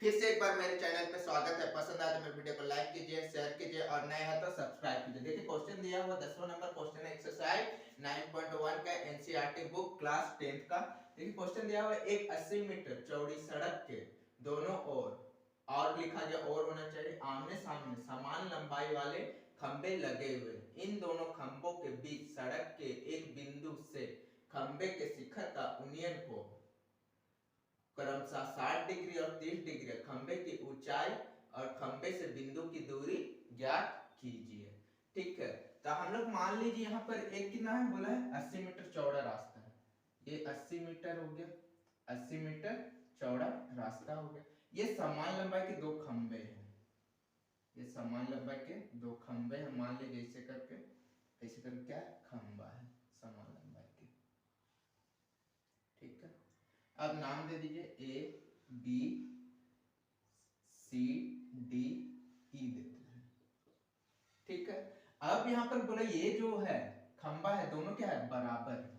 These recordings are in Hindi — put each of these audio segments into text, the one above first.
फिर से एक बार मेरे चैनल पे स्वागत है। पसंद आए तो मेरे वीडियो को लाइक कीजिए, शेयर कीजिए और नए हैं तो सब्सक्राइब कीजिए। देखिए क्वेश्चन दिया हुआ 10वां नंबर क्वेश्चन है एक्सरसाइज 9.1 का एनसीईआरटी बुक क्लास 10th का। देखिए क्वेश्चन दिया हुआ है एक 80 मीटर चौड़ी सड़क के दोनों ओर और लिखा गया और होना चाहिए आमने सामने समान लंबाई वाले खंबे लगे हुए। इन दोनों खंभों के बीच सड़क के एक बिंदु से खंबे के शिखर का यूनियन को क्रमशः 60 डिग्री और 30 डिग्री खंबे की ऊंचाई और खंबे से बिंदु की दूरी ज्ञात कीजिए। ठीक है, तो हम लोग मान लीजिए यहाँ पर एक कितना है बोला है 80 मीटर चौड़ा रास्ता है। ये 80 मीटर हो गया, 80 मीटर चौड़ा रास्ता हो गया। ये समान लंबाई के दो खंबे हैं, ये समान लंबाई के दो खंबे हैं। मान लीजिए ऐसे करके क्या खंबा है समान लंबाई के। ठीक है, अब नाम दे दीजिए A B C D E देते हैं। ठीक है, अब यहां पर बोला ये जो है खंबा है दोनों क्या है बराबर है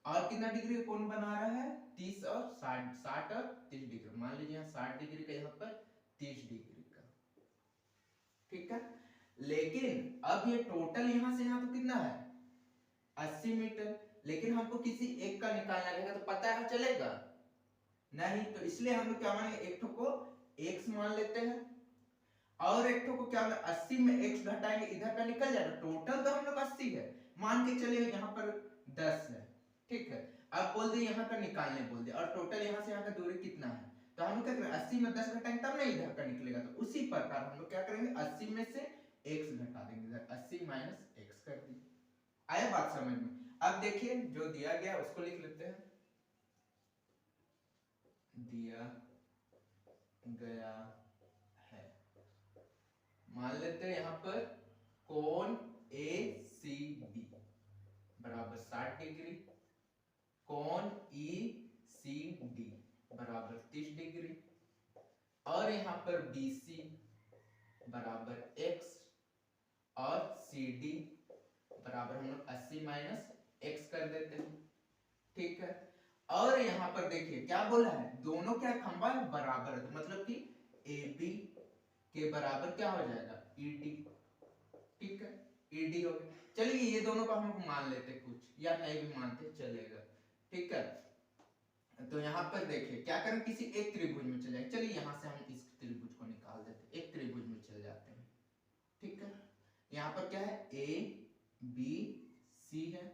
और कितना डिग्री कोण बना रहा है 30 और 60, 60 और 30 डिग्री। मान लीजिए यहाँ 60 डिग्री का, यहाँ पर 30 डिग्री का। ठीक है, लेकिन अब ये टोटल यहां से यहां तो कितना है 80 मीटर, लेकिन हमको किसी एक का निकालना रहेगा तो पता है चलेगा नहीं, तो इसलिए हम लोग क्या मानेंगे एक ठो को x मान लेते हैं और एक ठो को क्या 80 में x घटाएंगे, इधर का निकल जाएगा। टोटल तो हम लोग 80 है, मान के चलिए यहाँ पर 10 है। ठीक है, अब बोल दे यहाँ का निकालने बोल दे और टोटल यहाँ से यहाँ का दूरी कितना है, तो हम क्या करेंगे 80 में 10 घटाएंगे तब ना इधर का निकलेगा। तो उसी प्रकार हम लोग क्या करेंगे 80 में से x घटा देंगे, इधर 80 माइनस x कर दिए। आया बात समझ में? अब देखिए जो दिया गया उसको लिख लेते हैं। दिया गया है, मान लेते हैं यहाँ पर कोण ए सी बी बराबर 60 डिग्री, कोण ई सी डी बराबर 30 डिग्री और यहाँ पर बी सी बराबर x और सी डी बराबर हम लोग 80 माइनस x कर देते हैं। ठीक है, और यहाँ पर देखिए क्या बोला है दोनों क्या खंबा है बराबर है, तो मतलब कि ए बी के बराबर क्या हो जाएगा ईडी। ठीक है, ईडी हो गया। चलिए ये दोनों को हम मान लेते कुछ या नहीं भी मानते चलेगा। ठीक है, तो यहाँ पर देखिए क्या करें किसी एक त्रिभुज में चले जाए। चलिए यहाँ से हम इस त्रिभुज को निकाल देते, एक त्रिभुज में चले जाते हैं। ठीक है, यहाँ पर क्या है ए बी सी है,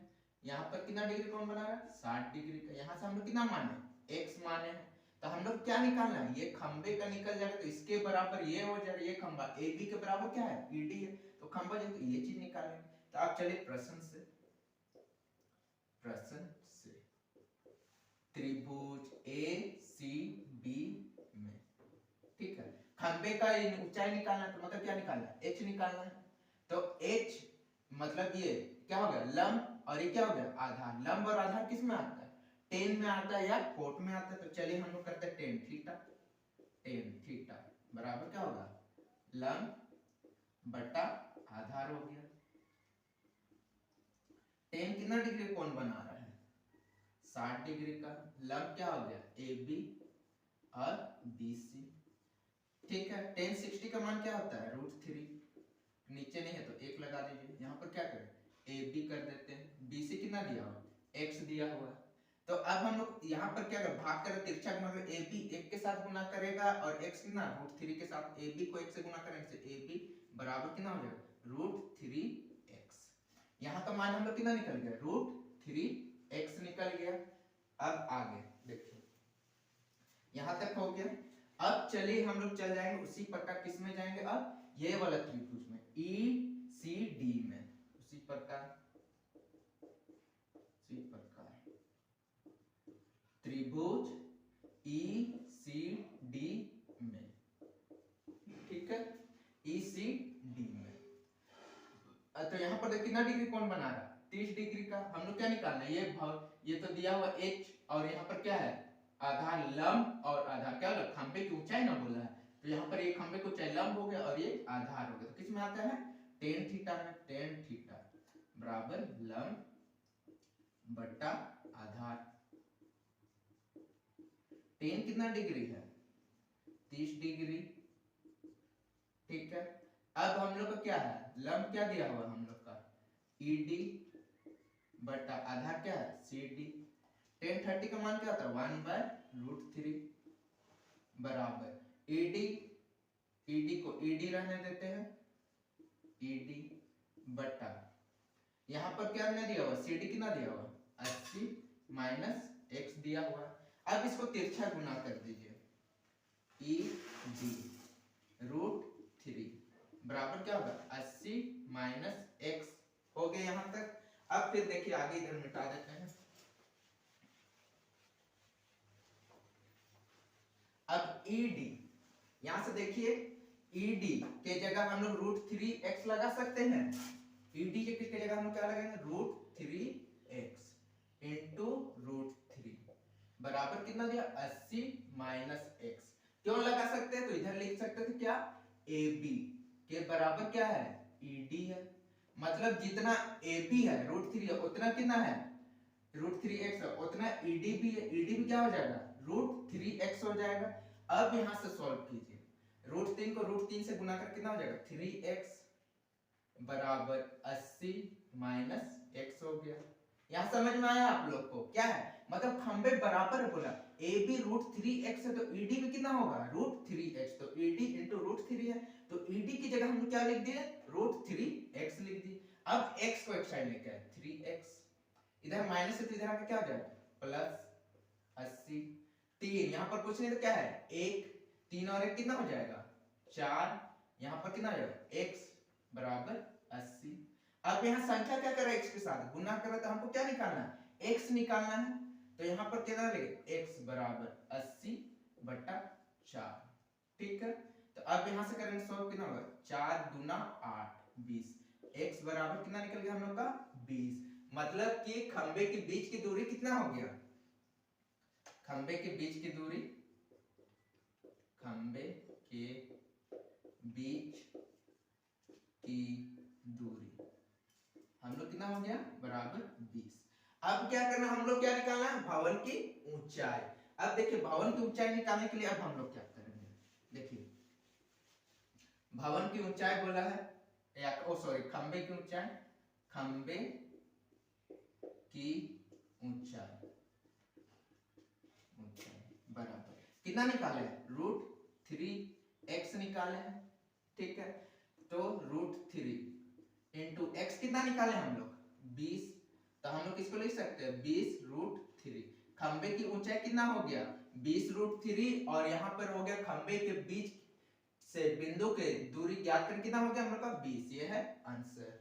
यहाँ पर कितना डिग्री कोण बना रहा है 60 डिग्री का। यहाँ से हम लोग कितना माने x माने हैं, तो हम लोग क्या निकालना है ये खंबे का निकल जाएगा, तो इसके बराबर ये हो जाएगा, ये खंबा ए बी के बराबर क्या है ईडी है, तो खंबा जो तो ये चीज निकालेंगे। तो आप चलिए प्रश्न से त्रिभुज ए सी बी में, ठीक है, खंबे का ऊंचाई निकालना है तो मतलब क्या निकालना है h निकालना है। तो h मतलब ये क्या हो गया लंब और ये क्या हो गया आधार। लंब और आधार किस में आता है टेन में आता है या कोट में आता है। तो चलिए हम लोग करते हैं टेन थीटा, टेन थीटा बराबर क्या होगा लंब बटा आधार हो गया। टेन कितना डिग्री कोण बना रहा है 60 डिग्री का, लंब क्या हो गया ए बी और बी सी। ठीक है, टेन 60 का मान क्या होता है √3, नीचे नहीं है तो एक लगा दीजिए। यहाँ पर क्या करें ए बी कर देते हैं, बी सी कितना दिया हुआ x दिया हुआ है। तो अब हम लोग यहाँ पर क्या करें भाग करें तिरछा मतलब ए बी एक के साथ गुना करेगा और x कितना √3 के साथ, ए बी को एक से गुना करेंगे से ए बी बराबर कितना हो जाएगा √3x। यहाँ का मान हम लोग कितना निकल गया √3x निकल गया। अब आगे देखिए यहाँ तक हो गया। अब चलिए हम लोग चल जाएंगे उसी प्रकार किस में जाएंगे अब ये वाला त्रिभुज में ई सी डी में, उसी प्रकार त्रिभुज ई सी डी में। ठीक है, ई सी डी में तो यहाँ पर कितना डिग्री कोण बना रहा है 30 डिग्री का। हम लोग क्या निकालना है ये तो दिया हुआ h और यहाँ पर क्या है आधार लंब और आधार क्या होगा खंबे की ऊंचाई ना बोला है, तो यहाँ पर ये खंबे की ऊंचाई लंब हो गया और ये आधार हो गया। तो किस में आता है टेन थीटा में, टेन थीटा बराबर लंब बटा आधार। टेन कितना डिग्री है 30 डिग्री। ठीक है, अब हम लोग का क्या है, लंब क्या दिया हुआ हम लोग का, ED बटा आधा क्या है CD। tan 30 का मान क्या होता है 1/√3 बराबर ED को ED रहने देते हैं, ED बटा यहाँ पर क्या दिया हुआ CD कितना दिया हुआ 80 माइनस x दिया हुआ। अब इसको तिरछा गुना कर दीजिए, ED√3 बराबर क्या होगा 80 माइनस x हो गया यहाँ तक। अब फिर देखिए आगे इधर मिटा देते हैं। अब ED यहां से देखिए, ED के जगह हम लोग √3x लगा सकते हैं। ED के जगह हम लोग क्या लगाएंगे √3x इंटू √3 बराबर कितना दिया 80 माइनस x। क्यों लगा सकते हैं, तो इधर लिख सकते थे क्या AB के बराबर क्या है ED है, मतलब जितना AB है √3 है उतना कितना है √3x है, उतना ED भी है, ED भी क्या हो जाएगा √3x हो जाएगा। अब यहां से सॉल्व कीजिए, √3 को √3 से गुना कर कितना हो जाएगा 3x बराबर 80 माइनस x हो गया। यहां समझ में आया आप लोग को, क्या है मतलब खंबे बराबर है बोला, AB √3x है तो ED भी कितना होगा √3x, तो ED इंटू √3 है तो ED की जगह हम क्या लिख दिए √3x लिख दिए। अब x को एक साइड लेके आए 3x, इधर माइनस है तो इधर आके क्या हो जाएगा प्लस 80। 3 यहाँ पर कुछ नहीं तो क्या है 1, 3 और 1 कितना हो जाएगा 4, यहाँ पर कितना हो जाएगा x बराबर 80। अब यहाँ संख्या क्या करें x के साथ गुना करें तो हमको क्या निकालना है x निकालना है, तो यहाँ पर कितना लेंगे x बराबर 80 बटा 4। ठीक है, तो अब यहाँ से करेंगे सॉल्व कितना होगा 4 दूना 8 20, x बराबर कितना निकल गया हम लोग का 20। मतलब कि खंबे के बीच की दूरी कितना हो गया, खंबे के बीच की दूरी, खंबे के बीच की दूरी हम लोग कितना हो गया बराबर 20। अब क्या करना हम लोग क्या निकालना है भवन की ऊंचाई। अब देखिए भवन की ऊंचाई निकालने के लिए अब हम लोग क्या करेंगे, देखिए भवन की ऊंचाई बोला है या खंबे की ऊंचाई, खंबे की ऊंचाई बराबर कितना निकाले हैं √3x निकाले हैं। ठीक है, तो √3 इंटू x कितना निकाले हम लोग 20, तो हम लोग इसको लिख सकते हैं 20√3। खंबे की ऊंचाई कितना हो गया 20√3 और यहाँ पर हो गया खंबे के बीच से बिंदु के दूरी ज्ञात कर कितना हो गया हम लोग का 20। ये है आंसर।